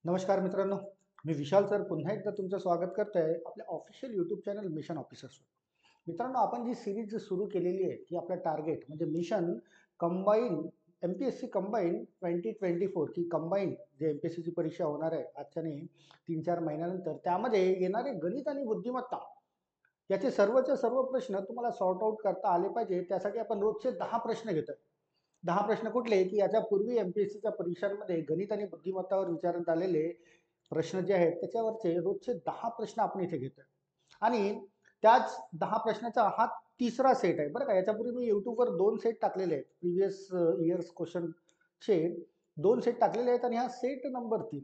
नमस्कार मित्रांनो, मी विशाल सर पुन्हा एकदा तुमचं स्वागत करतोय आपल्या official YouTube channel mission officers. मित्रांनो, आपण जी सिरीज सुरू केलेली आहे की आपलं टार्गेट म्हणजे मिशन कंबाईन MPSC कंबाईन 2024 की कंबाईन जे MPSCची परीक्षा होणार आहे आजच्या नाही 3-4 महिन्यानंतर, त्यामध्ये येणारे गणित आणि बुद्धिमत्ता याचे सर्वचे सर्व प्रश्न तुम्हाला सॉर्ट आउट करता आले पाहिजे. त्यासाठी आपण रोजचे 10 प्रश्न घेतोय. 10 प्रश्न कुठले की याच्यापूर्वी MPSCच्या परीक्षांमध्ये गणित आणि बुद्धिमत्तावर विचारण्यात आलेले प्रश्न जे आहेत त्याच्यावरचे रोजचे 10 प्रश्न आपण इथे घेतोय. आणि त्याच 10 प्रश्नाचा हा तिसरा सेट आहे बरं का. याच्यापूर्वी मी युट्यूबवर 2 सेट टाकलेले आहेत. प्रिव्हियस इयर्स क्वेश्चनचे 2 सेट टाकलेले आहेत आणि हा सेट नंबर 3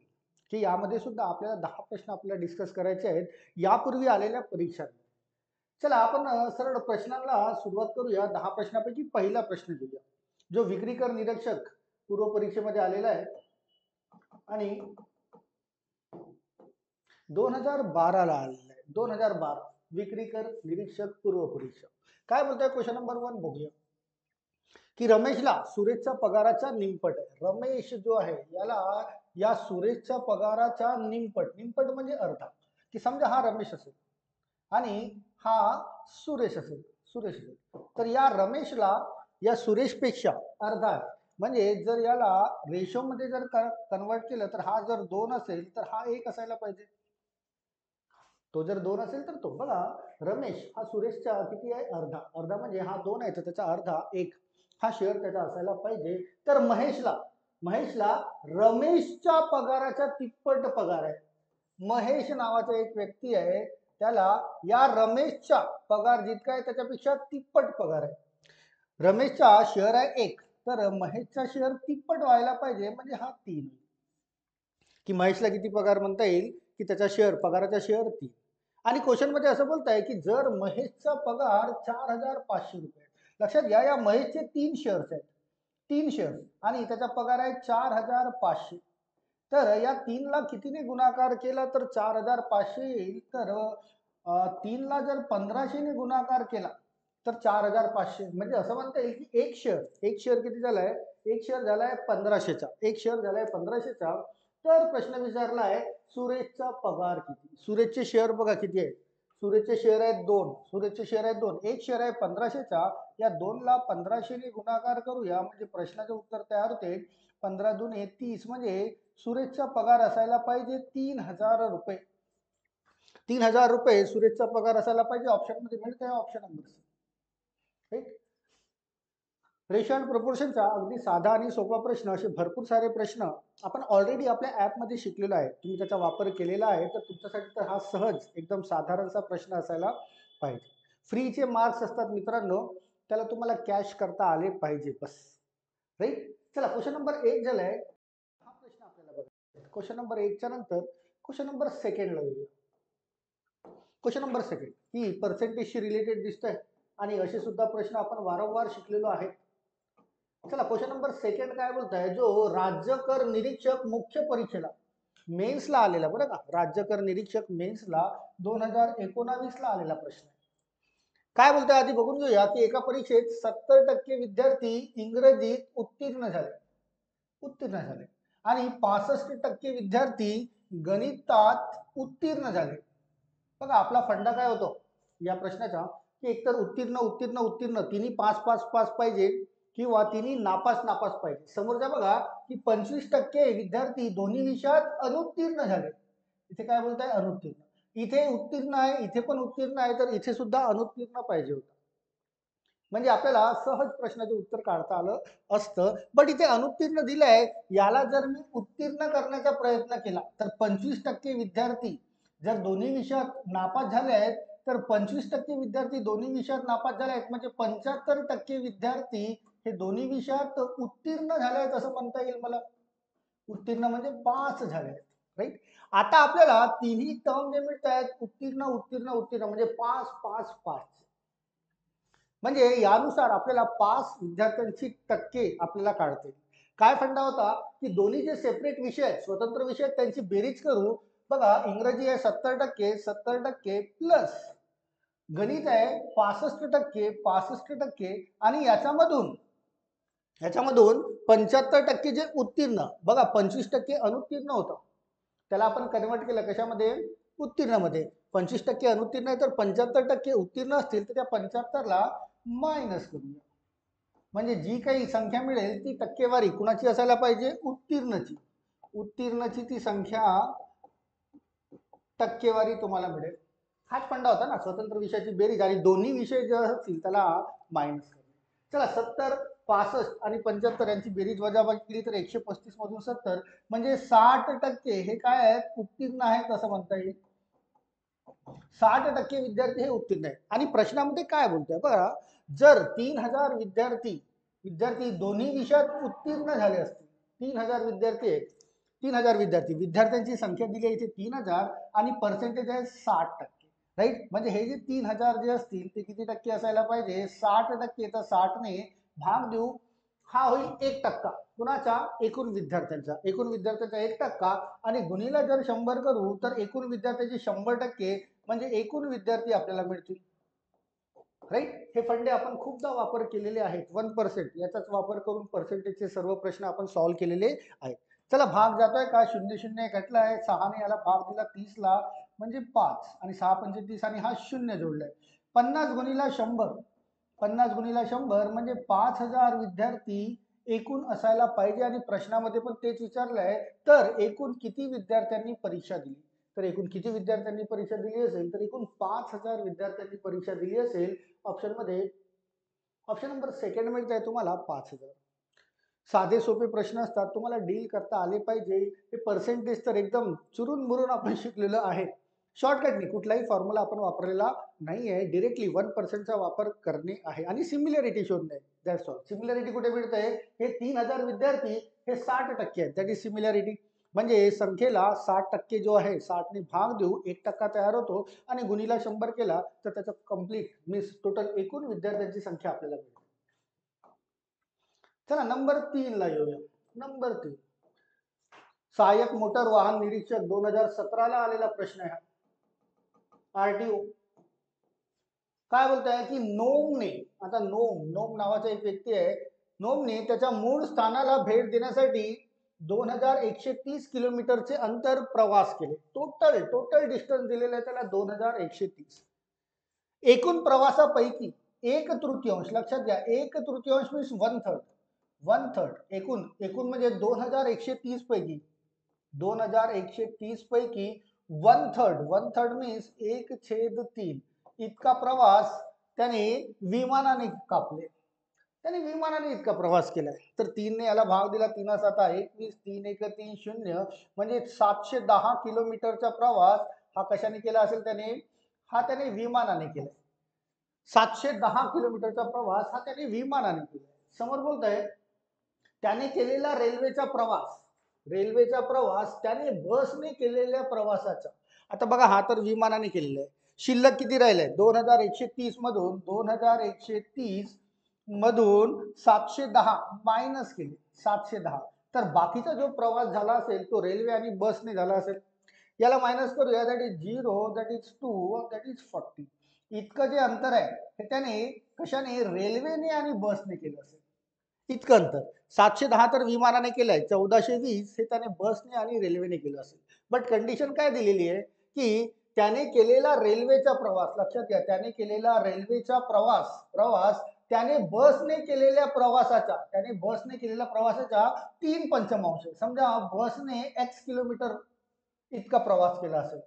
की यामध्ये सुद्धा आपल्याला 10 प्रश्न आपल्याला डिस्कस करायचे आहेत यापूर्वी आलेल्या परीक्षांमध्ये. चला आपण सरळ प्रश्नांना सुरुवात करूया. 10 प्रश्नापैकी पहिला प्रश्न घेऊया, जो विक्री कर निरीक्षक पूर्व परीक्षेमध्ये आलेला आहे आणि 2012 ला आलेला आहे. 2012 विक्री कर निरीक्षक पूर्व परीक्षा. काय बोलतोय क्वेश्चन नंबर 1 बघूया की रमेशला सुरेशच्या पगाराचा निमपट आहे. रमेश जो आहे याला या सुरेशच्या पगाराचा निमपट म्हणजे अर्धा, की समजा हा रमेश असेल आणि हा सुरेश असेल तर या रमेशला या सुरेशपेक्षा अर्धा आहे. म्हणजे जर याला रेशो मध्ये जर कन्वर्ट केलं तर हा जर 2 असेल तर हा 1 असायला पाहिजे. तो जर 2 असेल तर तो बघा, रमेश हा सुरेशचा किती आहे अर्धा म्हणजे हा 2 आहे तर त्याचा अर्धा 1 हा शेअर त्याचा असायला पाहिजे. तर महेशला रमेशच्या पगाराच्या तिप्पट पगार आहे. महेश नावाचा एक व्यक्ती आहे, त्याला या रमेशच्या पगार जितका आहे त्याच्यापेक्षा तिप्पट पगार आहे. रमेशचा शेअर आहे 1 तर महेशचा शेअर तिप्पट व्हायला पाहिजे म्हणजे हा 3, की महेशला किती पगार म्हणता येईल की त्याचा शेअर पगाराचा शेअर 3. आणि क्वेश्चन मध्ये असं बोलताय की जर महेशचा पगार 4500 रुपये, लक्षात घ्या या महेशचे 3 शेअर्स आहेत, 3 शेअर्स आणि त्याचा पगार आहे 4500. तर या 3 ला कितीने गुणाकार केला तर 4500 येईल. तर 3 ला जर 1500 ने गुणाकार केला तर 4500, म्हणजे असं म्हणता येईल की एक शेअर किती झालाय, एक शेअर झालाय 1500चा, एक शेअर झालाय 1500चा. तर प्रश्न विचारला आहे सुरेशचा पगार किती. सुरेशचे शेअर बघा किती आहे, सुरेशचे शेअर आहेत 2, सुरेशचे शेअर आहेत 2, एक शेअर आहे 1500चा, या 2 ला 1500 ने गुणाकार करूया म्हणजे प्रश्नाचे उत्तर तयार होते 15 दुने 30, म्हणजे सुरेशचा पगार असायला पाहिजे 3000 रुपये. 3000 रुपये सुरेशचा पगार असायला पाहिजे. ऑप्शन मध्ये मिळतंय ऑप्शन नंबर सी. ठीक. रेशो अँड प्रोपोर्शनचा अगदी साधा आणि सोपा प्रश्न, असे भरपूर सारे प्रश्न आपण ऑलरेडी आपल्या ॲपमध्ये शिकलेलो आहे. तुम्ही त्याचा वापर केलेला आहे तर तुमच्यासाठी तर हा सहज एकदम साधारणसा प्रश्न असायला पाहिजे. फ्रीचे मार्क्स असतात मित्रांनो, त्याला तुम्हाला कॅश करता आले पाहिजे बस. राईट. चला क्वेश्चन नंबर 1 झालाय. हा प्रश्न आपल्याला बघा. क्वेश्चन नंबर 1 च्या नंतर क्वेश्चन नंबर 2 ला येऊया. क्वेश्चन नंबर 2 की पर्सेंटेजशी रिलेटेड दिसतंय आणि असे सुद्धा प्रश्न आपण वारंवार शिकलेलो आहे. चला क्वेश्चन नंबर 2 काय बोलताय, जो राज्य कर निरीक्षक मुख्य परीक्षेला मेन्सला आलेला बरं का, राज्य कर निरीक्षक मेन्सला 2019 ला आलेला प्रश्न आहे. काय बोलताय आधी बघून घेऊया की एका परीक्षेत 70% विद्यार्थी इंग्रजीत उत्तीर्ण झाले आणि 65% विद्यार्थी गणितात उत्तीर्ण झाले. बघा आपला फंडा काय होतो या प्रश्नाचा, की एकतर उत्तीर्ण तिन्ही पास पास पास पाहिजे किंवा तिन्ही नापास नापास पाहिजे. समोरचा बघा की 25% विद्यार्थी दोन्ही विषयात अनुत्तीर्ण झाले. इथे काय बोलताय अनुत्तीर्ण, इथे उत्तीर्ण आहे, इथे पण उत्तीर्ण आहे, तर इथे सुद्धा अनुत्तीर्ण पाहिजे होतं. म्हणजे आपल्याला सहज प्रश्नाचे उत्तर काढता आलं असतं. बट इथे अनुत्तीर्ण दिलंय, याला जर मी उत्तीर्ण करण्याचा प्रयत्न केला तर 25% विद्यार्थी जर दोन्ही विषयात नापास झाले आहेत तर 25% विद्यार्थी दोन्ही विषयात नापास झाले आहेत म्हणजे 75% विद्यार्थी हे दोन्ही विषयात उत्तीर्ण झाले आहेत असं म्हणता येईल मला. उत्तीर्ण म्हणजे पास झाले आहेत. राईट. आता आपल्याला तिन्ही टर्म जे मिळत आहेत उत्तीर्ण म्हणजे पास पास पास, म्हणजे यानुसार आपल्याला पास विद्यार्थ्यांची टक्के आपल्याला काढते. काय फंडा होता की दोन्ही जे सेपरेट विषय आहेत, स्वतंत्र विषय आहेत, त्यांची बेरीज करू. बघा इंग्रजी आहे 70% प्लस गणित आहे 65% आणि याच्यामधून 75% जे उत्तीर्ण, बघा 25% अनुत्तीर्ण होतं. त्याला आपण कन्वर्ट केलं कशामध्ये, उत्तीर्णमध्ये. 25% अनुत्तीर्ण आहे तर 75% उत्तीर्ण असतील तर त्या 75ला मायनस करूया. म्हणजे जी काही संख्या मिळेल ती टक्केवारी कुणाची असायला पाहिजे, उत्तीर्णची. उत्तीर्णची ती संख्या टक्केवारी तुम्हाला मिळेल. हाच फंडा होता ना, स्वतंत्र विषयाची बेरीज आणि दोन्ही विषय जे असतील त्याला मायनस करणे. चला 70, 65 आणि 75 यांची बेरीज वजाबाकी केली तर 135 मधून 70 म्हणजे 60% हे काय आहेत, उत्तीर्ण आहेत असं म्हणता येईल. 60% विद्यार्थी हे उत्तीर्ण आहेत. आणि प्रश्नामध्ये काय बोलतोय बघा, जर 3000 विद्यार्थी दोन्ही विषयात उत्तीर्ण झाले असतील, 3000 विद्यार्थी आहेत, 3000 विद्यार्थ्यांची संख्या दिली आहे इथे 3000 आणि पर्सेंटेज आहे 60%, राईट. म्हणजे हे जे 3000 जे असतील ते किती टक्के असायला पाहिजे, 60%. तर 60ने भाग देऊ, हा होईल 1%. कुणाच्या, एकूण विद्यार्थ्यांचा. एकूण विद्यार्थ्यांचा 1% आणि गुणीला जर 100 करू तर एकूण विद्यार्थ्यांचे 100% म्हणजे एकूण विद्यार्थी आपल्याला मिळतील, राईट. हे फंडे आपण खूपदा वापर केलेले आहेत. 1% याचाच वापर करून पर्सेंटेजचे सर्व प्रश्न आपण सॉल्व्ह केलेले आहेत. चला भाग जातोय का, 0 0 घटला आहे, 6ने याला भाग दिला 30ला म्हणजे 5 आणि 6 पंचे 30 आणि हा 0 जोडलाय. 50 गुणीला 100, 50 गुणीला 100 म्हणजे 5000 विद्यार्थी एकूण असायला पाहिजे आणि प्रश्नामध्ये पण तेच विचारलंय. तर एकूण किती विद्यार्थ्यांनी परीक्षा दिली, तर एकूण किती विद्यार्थ्यांनी परीक्षा दिली असेल, तर एकूण 5000 विद्यार्थ्यांनी परीक्षा दिली असेल. ऑप्शन मध्ये ऑप्शन नंबर सेकंड मिळत आहे तुम्हाला 5000. साधे सोपे प्रश्न असतात, तुम्हाला डील करता आले पाहिजे. हे पर्सेंटेज तर एकदम चुरून मुरून आपण शिकलेलं आहे. शॉर्टकटनी कुठलाही फॉर्म्युला आपण वापरलेला नाही आहे, डिरेक्टली 1%चा वापर करणे आहे आणि सिमिलरिटी शोधणे. That's all. सिमिलरिटी कुठे मिळते, हे 3000 विद्यार्थी हे 60% आहेत, दॅट इज सिमिलरिटी. म्हणजे संख्येला 60% जो आहे 60ने भाग देऊ, 1% तयार होतो आणि गुणीला 100 केला तर त्याचं कंप्लीट मीन्स टोटल एकूण विद्यार्थ्यांची संख्या आपल्याला मिळते. चला नंबर 3 ला येऊया. नंबर 3, सहाय्यक मोटर वाहन निरीक्षक 2017 ला आलेला प्रश्न आहे. आरटीओ काय बोलताय की नोमने, आता नोम नावाचा एक व्यक्ती आहे, नोमने त्याच्या मूळ स्थानाला भेट देण्यासाठी 2130 किलोमीटरचे अंतर प्रवास केले. टोटल डिस्टन्स दिलेलं आहे त्याला 2130. एकूण प्रवासापैकी 1/3, लक्षात घ्या 1/3 मीन्स 1/3 एकूण म्हणजे 2130 पैकी 2130 पैकी 1/3 मीन्स 1/3 इतका प्रवास त्याने विमानाने कापले. त्याने विमानाने इतका प्रवास केलाय. तर 3ने याला भाग दिला, 3 7 21, 3 1 3 0 म्हणजे 710 किलोमीटरचा प्रवास हा कशाने केला असेल त्याने, हा त्याने विमानाने केला. 710 किलोमीटरचा प्रवास हा त्याने विमानाने केला. समोर बोलतोय त्याने केलेला रेल्वेचा प्रवास त्याने बसने केलेल्या प्रवासाचा. आता बघा हा तर विमानाने केलेला आहे. शिल्लक किती राहिलंय, 2130 मधून 2130 मधून 710 मायनस केले 710. तर बाकीचा जो प्रवास झाला असेल तो रेल्वे आणि बसने झाला असेल. याला मायनस करूया, that is 0, that is 2, that is 40. इतकं जे अंतर आहे हे त्याने कशाने, रेल्वेने आणि बसने केलं असेल. इतकं अंतर 710 तर विमानाने केलंय, 1420 हे त्याने बसने आणि रेल्वेने केलं असेल. बट कंडिशन काय दिलेली आहे की त्याने केलेला रेल्वेचा प्रवास, लक्षात घ्या त्याने केलेला रेल्वेचा प्रवास त्याने बसने केलेल्या प्रवासाच्या 3/5. समजा बसने x किलोमीटर इतका प्रवास केला असेल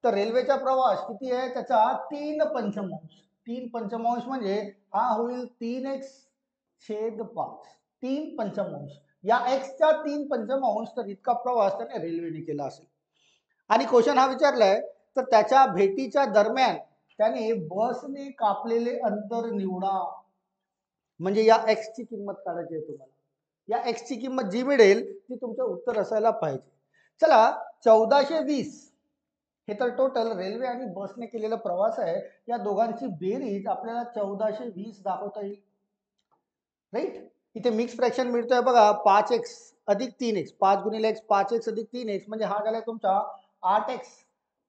तर रेल्वेचा प्रवास किती आहे त्याचा 3/5. 3/5 म्हणजे हा होईल 3x/5. 3/5 या x चा 3/5 तर इतका प्रवास त्याने रेल्वेने केला असेल. आणि क्वेश्चन हा विचारलाय तर त्याच्या भेटीच्या दरम्यान त्याने बसने कापलेले अंतर निवडा. म्हणजे या x ची किंमत काढायची आहे तुम्हाला. या x ची किंमत जी मिळेल ती तुमचं उत्तर असायला पाहिजे. चला 1420 हे तर टोटल रेल्वे आणि बसने केलेला प्रवास आहे. या दोघांची बेरीज आपल्याला 1420 दाखवता येईल, राईट. इथे मिक्स फ्रॅक्शन मिळतोय बघा, 5x अधिक 3x, 5 गुणिले x 5x अधिक 3x म्हणजे हा झाला तुमचा 8x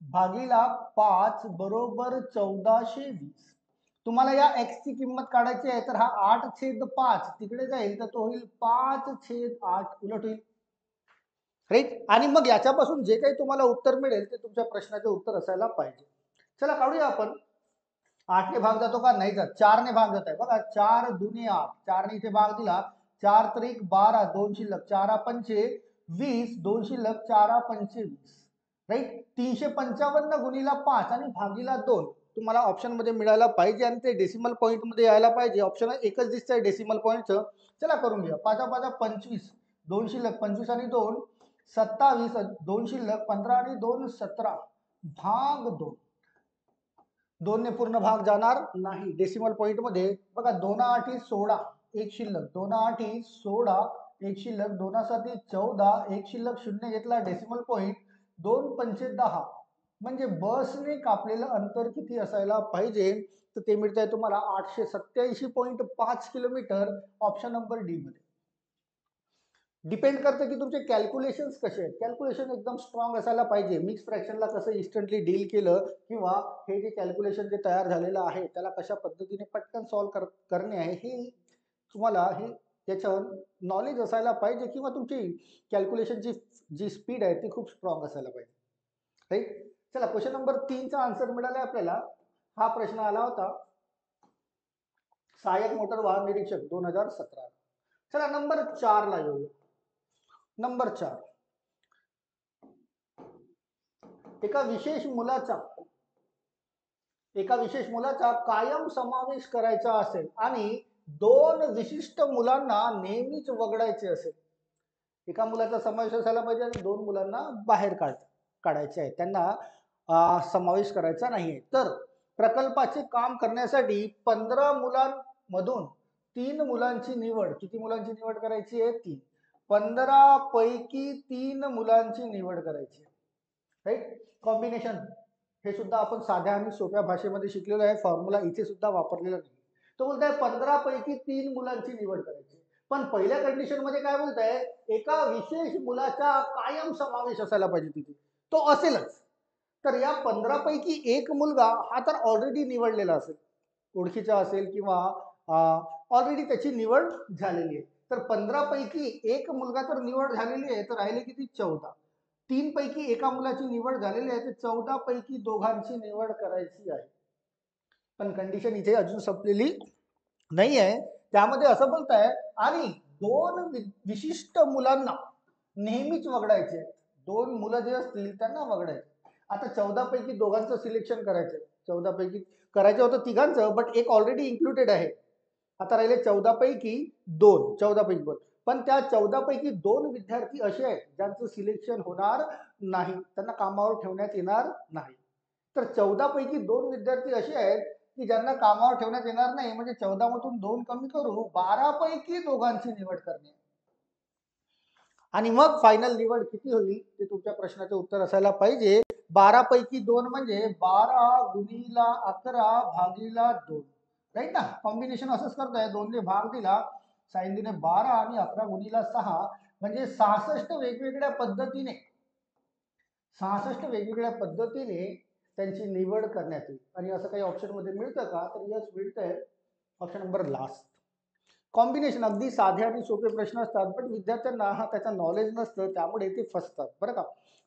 भागीला 5 बरोबर 1420. तुम्हाला या x ची किंमत काढायची आहे तर हा 8/5 तिकडे जाईल तर तो होईल 5/8 उलट होईल. राईट. आणि मग याच्यापासून जे काही तुम्हाला उत्तर मिळेल ते तुमच्या प्रश्नाचे उत्तर असायला पाहिजे. चला काढूया आपण. 8ने भाग जातो का? नाही जात. 4ने भाग जात आहे बघा. 4 दुने 8, 4ने इथे भाग दिला. 4 त्रिक 12, 2 शिल्लक, 4 पंचे 20, 2 शिल्लक, 4 पंचे 20. राईट. 355 गुणीला 5 आणि भागीला 2 तुम्हाला ऑप्शन मध्ये मिळायला पाहिजे आणि ते डेसिमल पॉईंट मध्ये यायला पाहिजे. ऑप्शन एकच दिसतंय डेसिमल पॉईंटचं. चला करून घ्या. 5 5 25, 2 शिल्लक, 25 आणि 2 27, 2 शिल्लक, 15 आणि 2 17, भाग 2. 2 ने पूर्ण भाग जाणार नाही. डेसिमल पॉईंट मध्ये बघा. 2 8 16, 1 शिल्लक, 2 8 16, 1 शिल्लक, 2 7 14, 1 शिल्लक, 0 घेतला डेसिमल पॉईंट. 2 पंचे 10 म्हणजे बसने कापलेलं अंतर किती असायला पाहिजे? तर ते मिळतंय तुम्हाला 887.5 किलोमीटर. ऑप्शन नंबर डी मध्ये. डिपेंड करतं की तुमचे कॅल्क्युलेशन्स कसे आहेत. कॅल्क्युलेशन एकदम स्ट्रॉंग असायला पाहिजे. मिक्स फ्रॅक्शनला कसं इन्स्टंटली डील केलं किंवा हे जे कॅल्क्युलेशन जे तयार झालेलं आहे त्याला कशा पद्धतीने पटकन सॉल्व्ह करणे आहे हे तुम्हाला हे त्याच्यावर नॉलेज असायला पाहिजे किंवा तुमची कॅल्क्युलेशनची जी स्पीड आहे ती खूप स्ट्रॉंग असायला पाहिजे. राईट. चला क्वेश्चन नंबर 3चा आन्सर मिळाला आपल्याला. हा प्रश्न आला होता सहाय्यक मोटर वाहन निरीक्षक 2017. चला नंबर 4 ला येऊया. नंबर 4. एका विशेष मुलाचा कायम समावेश करायचा असेल आणि 2 विशिष्ट मुलांना नेहमीच वगळायचे असेल. एका मुलाचा समावेश असायला पाहिजे आणि 2 मुलांना बाहेर काढायचे आहे. त्यांना समावेश करायचा नाहीये. तर प्रकल्पाचे काम करण्यासाठी 15 मुलांमधून 3 मुलांची निवड. किती मुलांची निवड करायची आहे? 3. 15 पैकी 3 मुलांची निवड करायची. राईट. कॉम्बिनेशन हे सुद्धा आपण साध्या आणि सोप्या भाषेमध्ये शिकलेलो आहे. फॉर्म्युला इथे सुद्धा वापरलेला नाही. तो बोलताय 15 पैकी 3 मुलांची निवड करायची. पण पहिल्या कंडिशन मध्ये काय बोलताय? एका विशेष मुलाचा कायम समावेश असायला पाहिजे तिथे. तो असेलच. तर या 15 पैकी एक मुलगा हा तर ऑलरेडी निवडलेला असेल, ओळखीचा असेल किंवा ऑलरेडी त्याची निवड झालेली आहे. तर 15 पैकी एक मुलगा तर निवड झालेली आहे. तर राहिले किती? 14. 3 पैकी एका मुलाची निवड झालेली आहे. तर 14 पैकी दोघांची निवड करायची आहे. पण कंडिशन इथे अजून संपलेली नाही आहे. त्यामध्ये असं बोलताय आणि 2 विशिष्ट मुलांना नेहमीच वगळायचे. 2 मुलं जे असतील त्यांना वगळायचे. आता 14 पैकी दोघांचं सिलेक्शन करायचं. 14 पैकी करायचं होतं तिघांचं, बट एक ऑलरेडी इन्क्लुडेड आहे. आता राहिले 14 पैकी 2. 14 पैकी 2. पण त्या 14 पैकी 2 विद्यार्थी असे आहेत ज्यांचं सिलेक्शन होणार नाही. त्यांना कामावर ठेवण्यात येणार नाही. तर 14 पैकी 2 विद्यार्थी असे आहेत की ज्यांना कामावर ठेवण्यात येणार नाही. म्हणजे 14 मधून 2 कमी करू 12 पैकी दोघांची निवड करणे. आणि मग फायनल निवड किती होईल ते तुमच्या प्रश्नाचे उत्तर असायला पाहिजे. 12 पैकी 2 म्हणजे 12 गुणीला 11 भागीला 2. राईट ना. कॉम्बिनेशन असंच करतोय. 2 ने भाग दिला, साइन दिले 12 आणि 11 गुणीला 6 म्हणजे 66 वेगवेगळ्या पद्धतीने 66 वेगवेगळ्या पद्धतीने त्यांची निवड करण्यात येईल. आणि असं काही ऑप्शन मध्ये मिळतं का? तर यस मिळतंय. Option number last. कॉम्बिनेशन अगदी साधे आणि सोपे प्रश्न असतात, पण विद्यार्थ्यांना हा त्याचा नॉलेज नसतं, त्यामुळे ते फसतात बरं का.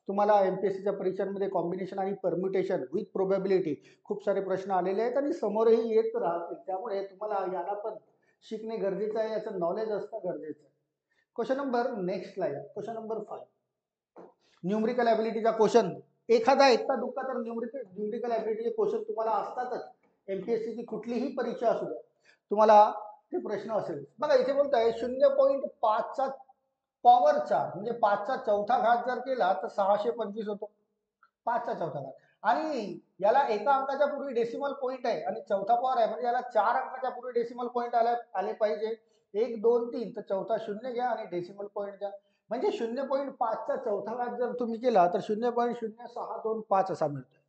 तुम्हाला एमपीएससीच्या परीक्षांमध्ये कॉम्बिनेशन आणि परम्युटेशन विथ प्रोबॅबिलिटी खूप सारे प्रश्न आलेले आहेत आणि समोरही येत राहतील. त्यामुळे तुम्हाला याला पण शिकणे गरजेचं आहे, याचं नॉलेज असणं गरजेचं आहे. क्वेश्चन नंबर नेक्स्टला या. Question number 5. न्यूमरिकल ॲबिलिटीचा क्वेश्चन. एखादा एकटा दुःखा तर न्यूमरिकल ॲबिलिटीचे क्वेश्चन तुम्हाला असतातच. एमपीएससीची कुठलीही परीक्षा असू द्या, तुम्हाला ते प्रश्न असेल. बघा इथे बोलताय 0.5 चा पॉवर 4 म्हणजे 5 चा चौथा घात जर केला तर 625 होतो. 5 चा चौथा घात. आणि याला एका अंकाच्या पूर्वी डेसिमल पॉईंट आहे आणि चौथा पॉवर आहे म्हणजे याला 4 अंकाच्या पूर्वी डेसिमल पॉईंट आले पाहिजे. 1 2 3 तर चौथा 0 घ्या आणि डेसिमल पॉईंट घ्या. म्हणजे 0.5 चा चौथा घात जर तुम्ही केला तर 0.0625 असा मिळतो.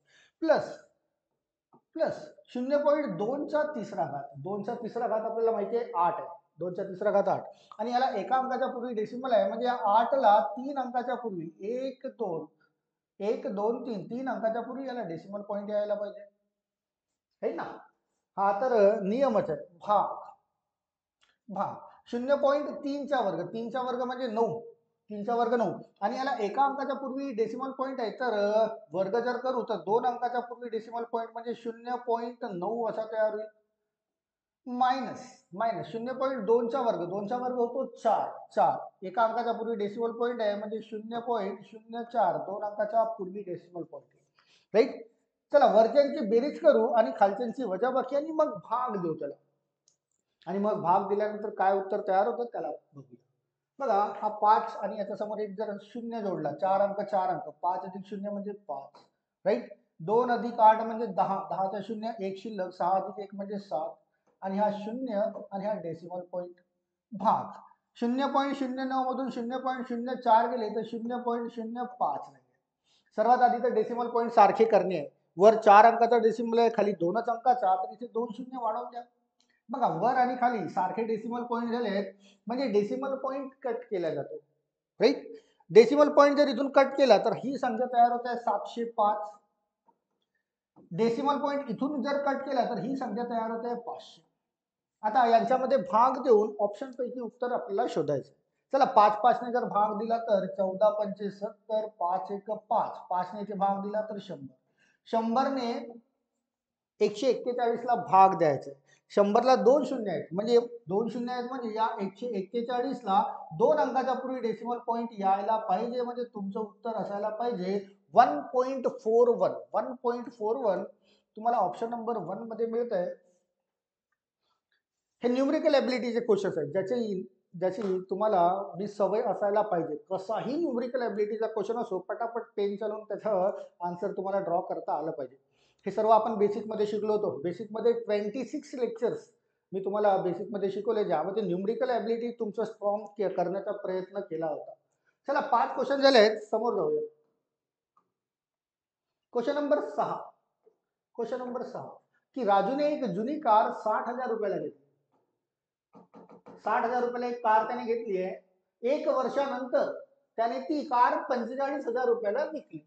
प्लस 0.2 चा तिसरा घात. 2 चा तिसरा घात आपल्याला माहिती आहे 8 आहे. 2 चा तिसरा घात 8 आणि याला एका अंकाच्या पूर्वी डेसिमल आहे म्हणजे या 8 ला 3 अंकाच्या पूर्वी 1 2 3 3 अंकाच्या पूर्वी याला डेसिमल पॉईंट यायला पाहिजे. है ना. हा तर नियमच आहे. भाग 0.3 चा वर्ग. 3 चा वर्ग म्हणजे 9. 3चा वर्ग 9 आणि याला एका अंकाच्या पूर्वी डेसिमल पॉईंट आहे, तर वर्ग जर करू तर 2 अंकाच्या पूर्वी डेसिमल पॉईंट म्हणजे 0.9 असा तयार होईल. मायनस मायनस 0.2चा वर्ग, 2चा वर्ग होतो 4 एका अंकाच्या पूर्वी डेसिमल पॉईंट आहे म्हणजे 0.04 2 अंकाच्या पूर्वी डेसिमल पॉईंट, राईट. चला वरच्यांची बेरीज करू आणि खालच्यांची वजाबाकी आणि मग भाग देऊ त्याला, आणि मग भाग दिल्यानंतर काय उत्तर तयार होतं त्याला बघूया. बघा हा 5 आणि याच्या समोर एक जर शून्य जोडला, 4 अंक 5 अधिक 0 म्हणजे 5, राईट. 2 अधिक 8 म्हणजे 10, 10च्या शून्य 1 शिल्लक, 6 अधिक 1 म्हणजे 7 आणि हा 0 आणि हा डेसिमल पॉईंट भाग. 0.09 मधून 0.04 गेले तर 0.05 नाही. सर्वात आधी तर डेसिमल पॉईंट सारखे करणे आहे. वर 4 अंकाचा डेसिमल आहे, खाली 2च अंकाचा, तर इथे 2 शून्य वाढवून द्या. बघा वर आणि खाली सारखे डेसिमल पॉईंट झाले आहेत म्हणजे डेसिमल पॉईंट कट केला जातो, राईट. डेसिमल पॉईंट जर इथून कट केला तर ही संख्या तयार होत आहे 705. डेसिमल पॉईंट इथून जर कट केला तर ही संख्या तयार होत आहे 500. आता यांच्यामध्ये भाग देऊन ऑप्शन पैकी उत्तर आपल्याला शोधायचं. चला 5 ने जर भाग दिला तर 14 पंचे 70, 5 एक 5, 5 ने भाग दिला तर 100, 100 ने 141 ला भाग द्यायचा. 100 ला 2 शून्य आहेत म्हणजे 2 शून्य आहेत म्हणजे या 141 ला 2 अंकाच्या पूर्वी डेसिमल पॉईंट यायला पाहिजे, म्हणजे तुमचं उत्तर असायला पाहिजे 1.41. 1.41 तुम्हाला ऑप्शन नंबर 1 मध्ये मिळत आहे. हे न्यूमरिकल ॲबिलिटीचे क्वेश्चन्स आहेत ज्याची तुम्हाला मी सवय असायला पाहिजे. कसाही न्यूमरिकल ॲबिलिटीचा क्वेश्चन असो, पटापट पेन चालवून त्याचं आन्सर तुम्हाला ड्रॉ करता आलं पाहिजे. हे सर्व आपण बेसिकमध्ये शिकलो होतो. बेसिकमध्ये 26 लेक्चर्स मी तुम्हाला बेसिकमध्ये शिकवले, ज्यामध्ये न्यूमरिकल ॲबिलिटी तुमचं स्ट्रॉंग करण्याचा प्रयत्न केला होता. चला 5 क्वेश्चन झाले आहेत, समोर जाऊया. Question number 6. क्वेश्चन नंबर 6 की राजूने एक जुनी कार 60,000 रुपयाला घेतली. 60,000 रुपयाला एक कार त्याने घेतली आहे. 1 वर्षानंतर त्याने ती कार 45,000 रुपयाला विकली.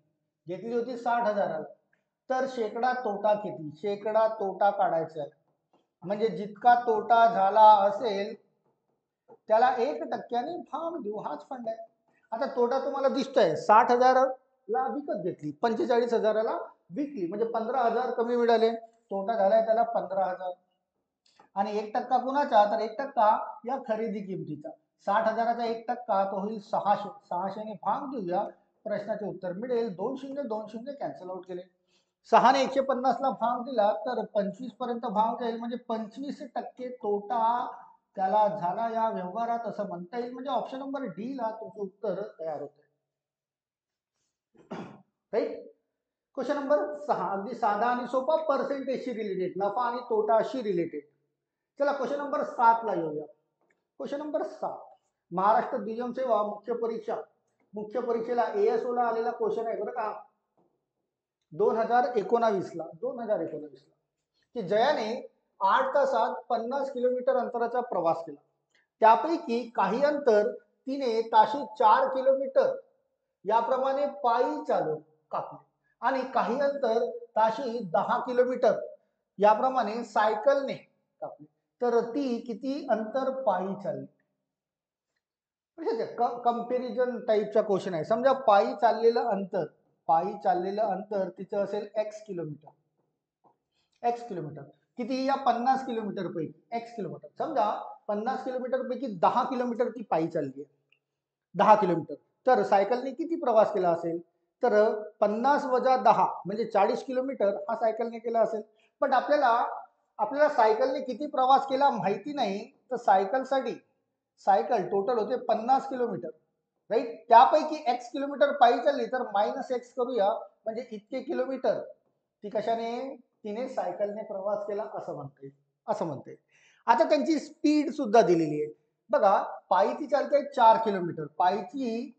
घेतली होती 60,000ला. तर शेकडा तोटा किती? शेकडा तोटा काढायचा आहे. म्हणजे जितका तोटा झाला असेल त्याला 1% भाग देऊ, हाच फंड आहे. आता तोटा तुम्हाला दिसतोय, 60,000ला विकत घेतली, 45,000ला विकली म्हणजे 15,000 कमी मिळाले. तोटा झालाय त्याला 15,000 आणि 1% कुणाचा? तर 1% या खरेदी किमतीचा. 60,000चा 1% तो होईल 600. 600 ने भाग देऊया, प्रश्नाचे उत्तर मिळेल 2 शून्य 2 शून्य कॅन्सल आउट केले. 6 ने 150 ला भाग दिला तर 25 पर्यंत भाग जाईल म्हणजे 25% तोटा त्याला झाला या व्यवहारात असं म्हणता येईल. म्हणजे ऑप्शन नंबर डी ला तुमचं उत्तर तयार होतं. राईट. क्वेश्चन नंबर 6 अगदी साधा आणि सोपा, पर्सेंटेजशी रिलेटेड, नफा आणि तोटाशी रिलेटेड. चला क्वेश्चन नंबर 7 ला येऊया. क्वेश्चन नंबर 7 महाराष्ट्र दुय्यम सेवा मुख्य परीक्षेला ASO ला आलेला क्वेश्चन आहे बरं का. 2019 ला की जयाने 8 तासात 50 किलोमीटर अंतराचा प्रवास केला. त्यापैकी काही अंतर तिने ताशी 4 किलोमीटर याप्रमाणे पायी चालून कापले आणि काही अंतर ताशी 10 किलोमीटर याप्रमाणे सायकलने कापले. तर ती किती अंतर पायी चालली? म्हणजे कंपॅरिझन टाईपचा क्वेश्चन आहे. समजा पायी चाललेलं अंतर तिचं असेल x किलोमीटर. किती? या 50 किलोमीटर पैकी x किलोमीटर. समजा 50 किलोमीटर पैकी 10 किलोमीटर ती पायी चालली आहे. 10 किलोमीटर. तर सायकलने किती प्रवास केला असेल? तर 50 वजा 10 म्हणजे 40 किलोमीटर हा सायकलने केला असेल. पण आपल्याला सायकलने किती प्रवास केला माहिती नाही, तर सायकल टोटल होते 50 किलोमीटर, राईट. त्यापैकी x किलोमीटर पायी चालली तर -x करूया म्हणजे इतके किलोमीटर ती तिने सायकलने प्रवास केला असं म्हणता येईल. आता त्यांची स्पीड सुद्धा दिलेली आहे बघा. पायी ती चालते 4 किलोमीटर, पायीची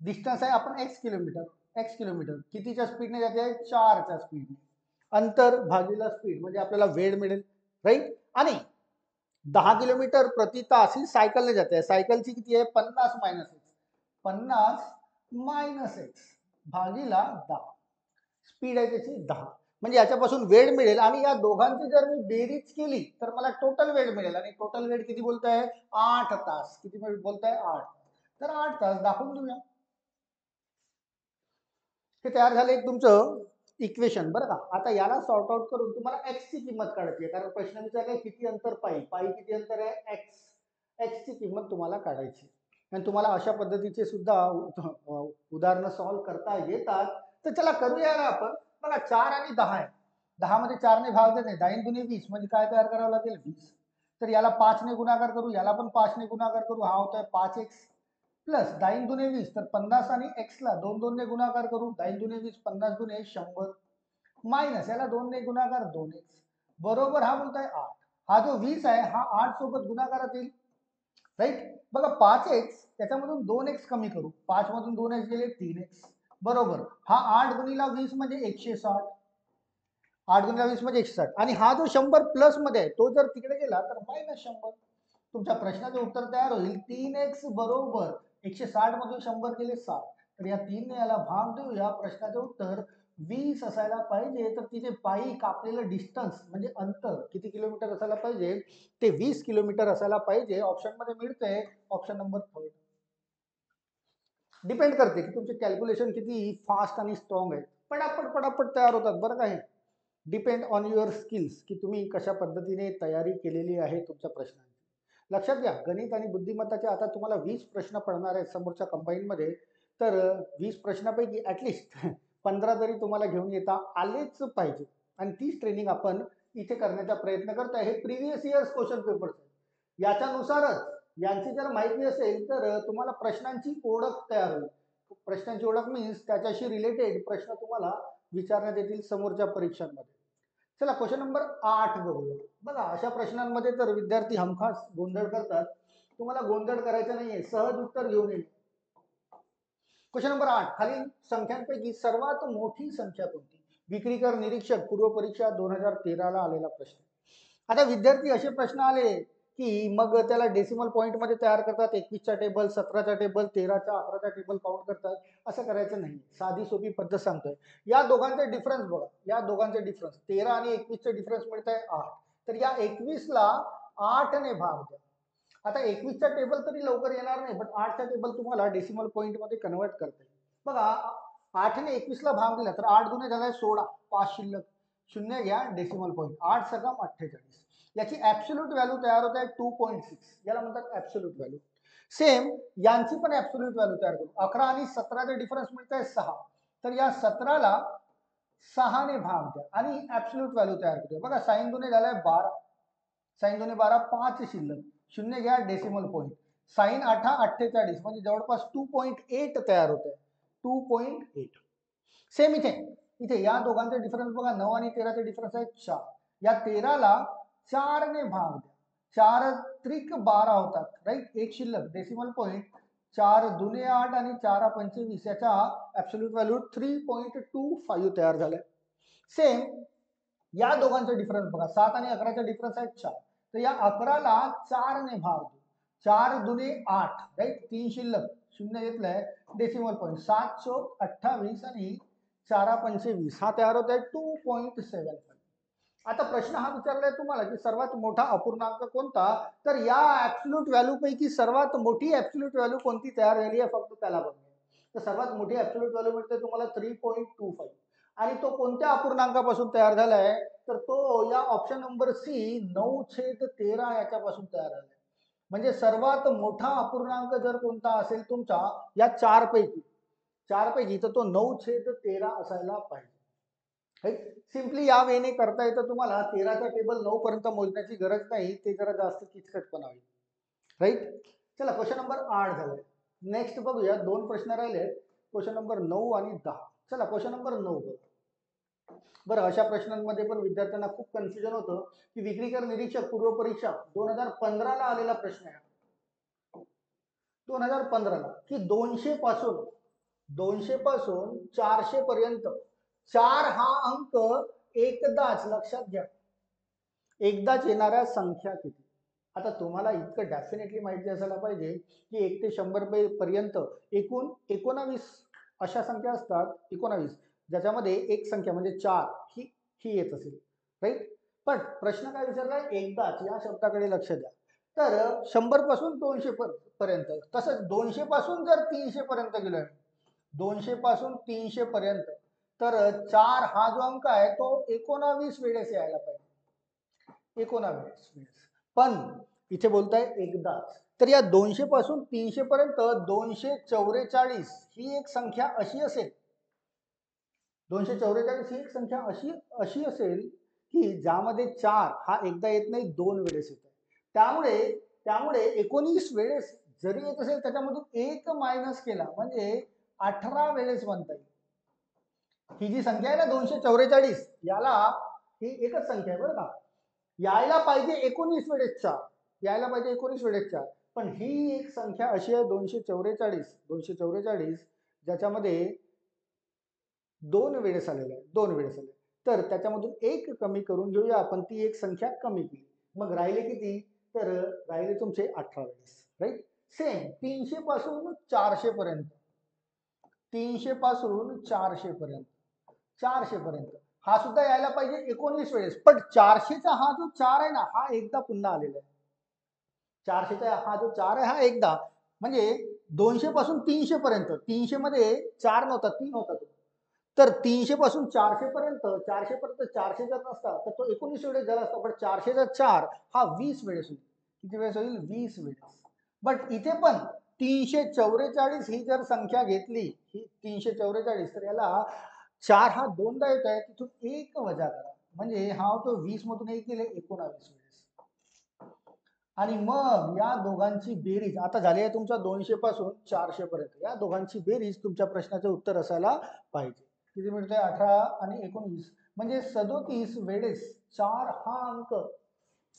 डिस्टन्स आहे आपण x किलोमीटर कितीच्या स्पीडने जाते? 4च्या स्पीडने. अंतर भागीला स्पीड म्हणजे आपल्याला वेळ मिळेल, राईट. आणि 10 किलोमीटर प्रति तास ही सायकलने जाते. सायकलची किती आहे? 50 मायनस एक्स भागीला 10. स्पीड आहे त्याची 10. म्हणजे याच्यापासून वेळ मिळेल आणि या दोघांची जर मी बेरीज केली तर मला टोटल वेळ मिळेल आणि टोटल वेळ किती बोलताय? 8 तास. किती बोलताय? 8. तर 8 तास दाखवून देऊया. हे तयार झालं एक तुमचं इक्वेशन बरं का. आता याला सॉर्ट आउट करून तुम्हाला x ची किंमत काढायची आहे, कारण प्रश्न विचारलाय किती अंतर पायी, पायी किती अंतर आहे x, x ची किंमत तुम्हाला काढायची. आणि तुम्हाला अशा पद्धतीचे सुद्धा उदाहरणं सॉल्व्ह करता येतात. तर चला करूया ना आपण. बघा 4 आणि 10 आहे. 10 मध्ये 4 ने भाग देत नाही, 10 दुने 20 म्हणजे काय तयार करावं लागेल 20. तर याला 5 ने गुणाकार करू, याला पण 5 ने गुणाकार करू, हा होतोय 5x प्लस 10 दुने 20, तर 50 आणि x ला 2 ने गुणाकार करू, 10 दुने 20, 50 दुने 100 मायनस याला 2 ने गुणाकार 2x बरोबर हा बोलताय 8. हा जो 20 आहे हा 8 सोबत गुणाकारात येईल, राईट. बघा 5x त्याच्यामधून 2x कमी करू, 5 मधून 2x गेले 3x बरोबर हा 8 गुणिला 20 म्हणजे 160, 8 गुणिला 20 म्हणजे 160 आणि हा जो 100 प्लस मध्ये आहे तो जर तिकडे गेला तर मायनस 100. तुमच्या प्रश्नाचं उत्तर तयार होईल 3x बरोबर 160 मधून 100 गेले 60, तर या 3 ने याला भाग देऊ. या प्रश्नाचं उत्तर 20 असायला पाहिजे. तर तिथे पायी कापलेलं डिस्टन्स म्हणजे अंतर किती किलोमीटर असायला पाहिजे, ते 20 किलोमीटर असायला पाहिजे. ऑप्शन मध्ये मिळतंय ऑप्शन नंबर 3. डिपेंड करते की तुमचे कॅल्क्युलेशन किती फास्ट आणि स्ट्रॉंग आहे. पटापट पटापट तयार होतात बरं का. हे डिपेंड ऑन युअर स्किल्स की तुम्ही कशा पद्धतीने तयारी केलेली आहे तुमच्या प्रश्नांची. लक्षात घ्या गणित आणि बुद्धिमत्ताचे आता तुम्हाला 20 प्रश्न पडणार आहेत समोरच्या कंबाईनमध्ये. तर 20 प्रश्नापैकी ॲटलिस्ट 15 तरी तुम्हाला घेऊन येता आलेच पाहिजे. आणि तीच ट्रेनिंग आपण इथे करण्याचा प्रयत्न करतोय. हे प्रिव्हियस इयर्स क्वेश्चन पेपर्स आहेत, याच्यानुसारच यांची जर माहिती असेल तर तुम्हाला प्रश्नांची ओळख तयार होईल. प्रश्नांची ओळख मीन्स त्याच्याशी रिलेटेड प्रश्न तुम्हाला विचारण्यात येतील समोरच्या परीक्षांमध्ये. चला क्वेश्चन नंबर 8 बघूया. बघा अशा प्रश्नांमध्ये तर विद्यार्थी हमखास गोंधळ करतात. तुम्हाला गोंधळ करायचा नाहीये, सहज उत्तर घेऊन येईल. क्वेश्चन नंबर 8, खालील संख्यांपैकी सर्वात मोठी संख्या कोणती? विक्रीकर निरीक्षक पूर्व परीक्षा 2013 ला आलेला प्रश्न. आता विद्यार्थी असे प्रश्न आले की मग त्याला डेसिमल पॉईंट मध्ये तयार करतात. 21चा टेबल, 17चा टेबल, 13चा 11चा टेबल काउंट करतात. असं करायचं नाही, साधी सोपी पद्धत सांगतोय. या दोघांचे डिफरन्स बघा, या दोघांचे डिफरन्स 13 आणि 21चे डिफरन्स मिळत आहे 8. तर या 21 ला 8 ने भाग द्या. आता 21चा टेबल तरी लवकर येणार नाही, पण 8चा टेबल तुम्हाला डेसिमल पॉईंट मध्ये कन्वर्ट करता येईल. बघा 8 ने 21 ला भाग दिला तर 8 गुणे झालाय 16, 5 शिल्लक, शून्य घ्या डेसिमल पॉईंट, 8 सकम 48. याची ऍब्सोल्यूट व्हॅल्यू तयार होत आहे 2.6, याला म्हणतात ऍब्सोल्यूट व्हॅल्यू. सेम यांची पण ऍब्सोल्यूट व्हॅल्यू तयार करू. 11 आणि 17चे डिफरन्स मिळत आहे 6, तर या 17ला 6 ने भाग द्या आणि ऍब्सोल्यूट व्हॅल्यू तयार करूया. बघा साइन दुने झालाय 12, साइन दुने 12, 5 शिल्लक, शून्य घ्या डेसिमल पॉईंट, साइन 8 48 म्हणजे जवळपास 2.8 तयार होत आहे, 2.8. सेम इथे इथे या दोघांचे डिफरन्स बघा, 9 आणि 13चे डिफरन्स आहे 4. या 13ला 4 ने भाग द्या, 4 त्रिक 12 होतात, राईट, एक शिल्लक डेसिमल पॉईंट, 4 दुने 8 आणि 4 25, याचा ऍब्सोल्यूट व्हॅल्यू 3.25 तयार झालाय. सेम या दोघांचे डिफरन्स बघा, 7 आणि 11चा डिफरन्स आहे 4. तर या 11ला 4 ने भाग द्या, 4 दुने 8, राईट, 3 शिल्लक, शून्य घेतलाय डेसिमल पॉईंट, 7 चोक 28 आणि 4 25, हा तयार होत आहे 2.75. आता प्रश्न हा विचारलाय तुम्हाला की सर्वात मोठा अपूर्णांक कोणता, तर या ऍब्सोल्यूट व्हॅल्यू पैकी सर्वात मोठी ऍब्सोल्यूट व्हॅल्यू कोणती तयार झाली आहे फक्त त्याला बघा. तर सर्वात मोठी ऍब्सोल्यूट व्हॅल्यू मिळते तुम्हाला 3.25. आणि तो कोणत्या अपूर्णांकापासून तयार झालाय, तर तो या ऑप्शन नंबर सी 9/13 याच्यापासून तयार झालाय. म्हणजे सर्वात मोठा अपूर्णांक जर कोणता असेल तुमचा या चार पैकी तर तो 9/13 असायला पाहिजे. सिंपली या वेने करता येतं तुम्हाला. 13चा टेबल 9 पर्यंत मोजण्याची गरज नाही, ते जरा जास्त किचकटपणा होईल, राईट. चला क्वेश्चन नंबर 8 झालाय. नेक्स्ट बघूया, दोन प्रश्न राहिले, क्वेश्चन नंबर 9 आणि 10. चला क्वेश्चन नंबर 9 बघ. बरं अशा प्रश्नांमध्ये पण विद्यार्थ्यांना खूप कन्फ्युजन होतं की विक्रीकर निरीक्षक पूर्व परीक्षा 2015 ला आलेला प्रश्न आहे. 2015 ला की 200 पासून 400 पर्यंत 4 हा अंक एकदाच, लक्षात घ्या, एकदाच येणाऱ्या संख्या किती. आता तुम्हाला इतकं डेफिनेटली माहिती असायला पाहिजे की 1 ते 100 पर्यंत एकूण 19 अशा संख्या असतात, 19, ज्याच्यामध्ये एक संख्या म्हणजे 4 ही येत असेल, राईट. पण प्रश्न काय विचारलाय, एकदाच, या शब्दाकडे लक्ष द्या. तर 100 पासून 200 पर्यंत, तसंच 200 पासून जर 300 पर्यंत गेलोय, 200 पासून 300 पर्यंत, तर 4 हा जो अंक आहे तो 19 वेळेस यायला पाहिजे, 19 वेळेस. पण इथे बोलताय एकदाच, तर या 200 पासून 300 पर्यंत 244 ही एक संख्या अशी असेल, 244 ही एक संख्या अशी अशी असेल की ज्यामध्ये 4 हा एकदा येत नाही, 2 वेळेस येत आहे. त्यामुळे त्यामुळे 19 वेळेस जरी येत असेल त्याच्यामधून एक मायनस केला म्हणजे 18 वेळेस म्हणता येईल. ही जी संख्या आहे ना 244, याला ही एकच संख्या आहे बरं का, यायला पाहिजे 19 वेळेस 4, यायला पाहिजे 19 वेळेस 4, पण ही एक संख्या अशी आहे 244 ज्याच्यामध्ये 2 वेळेस आलेलं आहे, 2 वेळेस आले, तर त्याच्यामधून एक कमी करून घेऊया आपण, ती एक संख्या कमी केली, मग राहिले किती, तर राहिले तुमचे 18 वेळेस, राईट. सेम 300 पासून 400 पर्यंत, 300 पासून 400 पर्यंत, 400 पर्यंत हा सुद्धा यायला पाहिजे 19 वेळेस, पण 400चा हा जो 4 आहे ना, हा एकदा पुन्हा आलेला आहे. 400चा हा जो 4 आहे हा एकदा, म्हणजे 200 पासून 300 पर्यंत, 300 मध्ये 4 नव्हता, 3 होता तो, तर 300 पासून 400 पर्यंत, 400 पर्यंत 400 जर नसता तर तो 19 वेळेस झाला असता, पण 400चा 4 हा 20 वेळेस होईल. किती वेळेस होईल, 20 वेळेस. बट इथे पण 344 ही जर संख्या घेतली, ही 344, तर याला 4 हा दोनदा येत आहे, तिथून एक वजा करा, म्हणजे हा तो 20 मधून एक गेले 19 वेळेस. आणि मग या दोघांची बेरीज आता झाली आहे तुमच्या 200 पासून 400 पर्यंत, या दोघांची बेरीज तुमच्या प्रश्नाचं उत्तर असायला पाहिजे. किती मिळते, 18 आणि 19, म्हणजे 37 वेळेस 4 हा अंक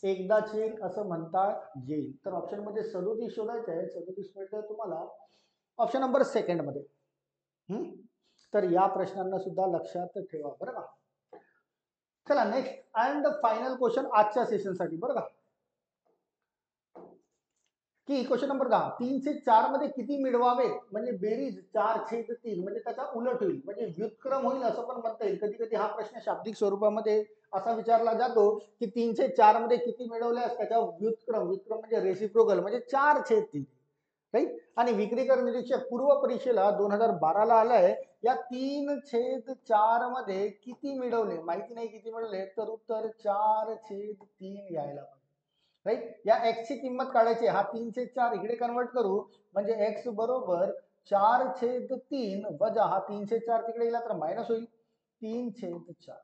एकदाच येईल असं म्हणता येईल. तर ऑप्शन मध्ये 37 शोधायचं आहे, 37 मिळतंय तुम्हाला ऑप्शन नंबर सेकंड मध्ये. तर या प्रश्नांना सुद्धा लक्षात ठेवा बरं का. चला नेक्स्ट अँड फायनल क्वेश्चन आजच्या सेशनसाठी बरं का, की क्वेश्चन नंबर 10, 3 से 4 मध्ये किती मिळवावे, म्हणजे बेरीज 4/3 म्हणजे त्याचा उलट होईल, म्हणजे व्युत्क्रम होईल असं पण म्हणता येईल. कधी कधी हा प्रश्न शाब्दिक स्वरूपामध्ये असा विचारला जातो की 3 से 4 मध्ये किती मिळवल्यास त्याचा व्युत्क्रम, व्युत्क्रम म्हणजे रेसिप्रोकल, म्हणजे 4/3, राईट. आणि विक्रीकर निरीक्षक पूर्व परीक्षेला 2012ला आलाय, या 3/4 मध्ये किती मिळवले माहिती नाही, किती मिळवले, तर उत्तर 4/3 यायला पाहिजे, राईट. या x ची किंमत काढायची, हा 3 से 4 इकडे कन्वर्ट करू, म्हणजे x बरोबर 4/3 वजा हा 3 से 4 तिकडे गेला तर मायनस होईल 3/4,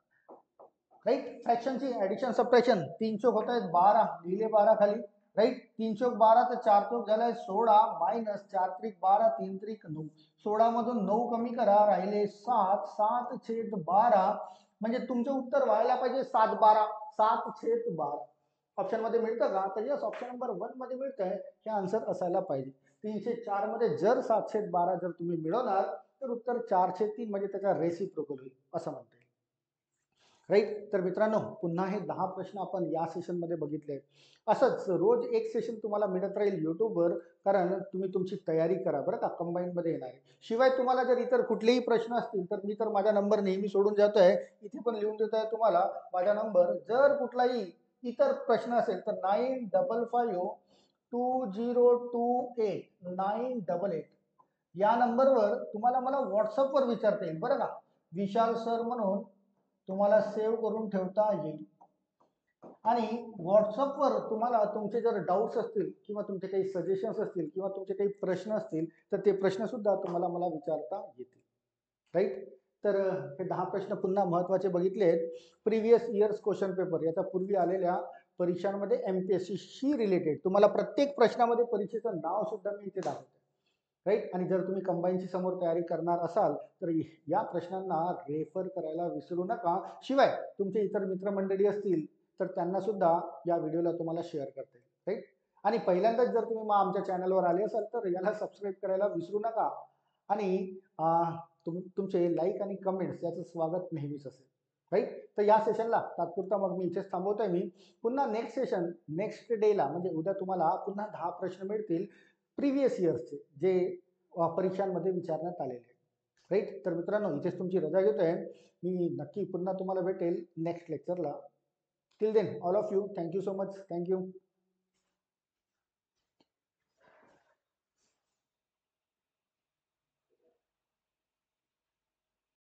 राईट. फ्रॅक्शनची ऍडिशन सबट्रॅक्शन, 3 चौक होत आहेत 12, लिहिले 12 खाली, राईट. 3 चौक 12 तर 4 चौक झालाय 16 मायनस 4 त्रिक 12 3 त्रिक 9, 16 मधून 9 कमी करा, राहिले 7, 7/12, म्हणजे तुमचं उत्तर व्हायला पाहिजे 7/12, 7/12. ऑप्शन मध्ये मिळतं का, तर यस, ऑप्शन नंबर 1 मध्ये मिळतंय, हे आन्सर असायला पाहिजे. 3/4 मध्ये जर 7/12 जर तुम्ही मिळवणार तर उत्तर 4/3 म्हणजे त्याचा रेसिप्रोकल होईल असं म्हणता येईल, राईट. तर मित्रांनो पुन्हा हे 10 प्रश्न आपण या सेशन मध्ये बघितले. असंच रोज एक सेशन तुम्हाला मिळत राहील युट्यूबवर, कारण तुम्ही तुमची तयारी करा बरं का, कंबाईन मध्ये येणार आहे. शिवाय तुम्हाला जर इतर कुठलेही प्रश्न असतील तर मी तर माझा नंबर नेहमी सोडून जातोय, इथे पण लिहून देतोय तुम्हाला माझा नंबर. जर कुठलाही इतर प्रश्न असेल तर 95552028 या नंबरवर तुम्हाला मला व्हॉट्सअपवर विचारता येईल बरं का. विशाल सर म्हणून तुम्हाला सेव्ह करून ठेवता येईल, आणि व्हॉट्सअपवर तुम्हाला तुमचे जर डाऊट्स असतील किंवा तुमचे काही सजेशन्स असतील किंवा तुमचे काही प्रश्न असतील तर ते प्रश्न सुद्धा तुम्हाला मला विचारता येतील, राईट. तर हे 10 प्रश्न पुन्हा महत्त्वाचे बघितले आहेत. प्रिव्हियस इयर्स क्वेश्चन पेपर, याच्या पूर्वी आलेल्या परीक्षांमध्ये MPSC शी रिलेटेड तुम्हाला प्रत्येक प्रश्नामध्ये परीक्षेचं नाव सुद्धा मी इथे दाखवतो, राईट. आणि जर तुम्ही कंबाईनची समोर तयारी करणार असाल तर या प्रश्नांना रेफर करायला विसरू नका. शिवाय तुमचे इतर मित्रमंडळी असतील तर त्यांना सुद्धा या व्हिडिओला तुम्हाला शेअर करता येईल, राईट. आणि पहिल्यांदाच जर तुम्ही आमच्या चॅनलवर आले असाल तर याला सबस्क्राईब करायला विसरू नका, आणि तुमचे लाईक आणि कमेंट्स याचं स्वागत नेहमीच असेल, राईट. तर या सेशनला तात्पुरता मग मी इथेच थांबवतोय. मी पुन्हा नेक्स्ट सेशन नेक्स्ट डेला म्हणजे उद्या तुम्हाला पुन्हा 10 प्रश्न मिळतील प्रिव्हियस इयर्सचे, जे परीक्षांमध्ये विचारण्यात आलेले आहेत, राईट. तर मित्रांनो इथेच तुमची रजा घेतोय, मी नक्की पुन्हा तुम्हाला भेटेल नेक्स्ट लेक्चरला. Till then all of you, thank you so much, thank you.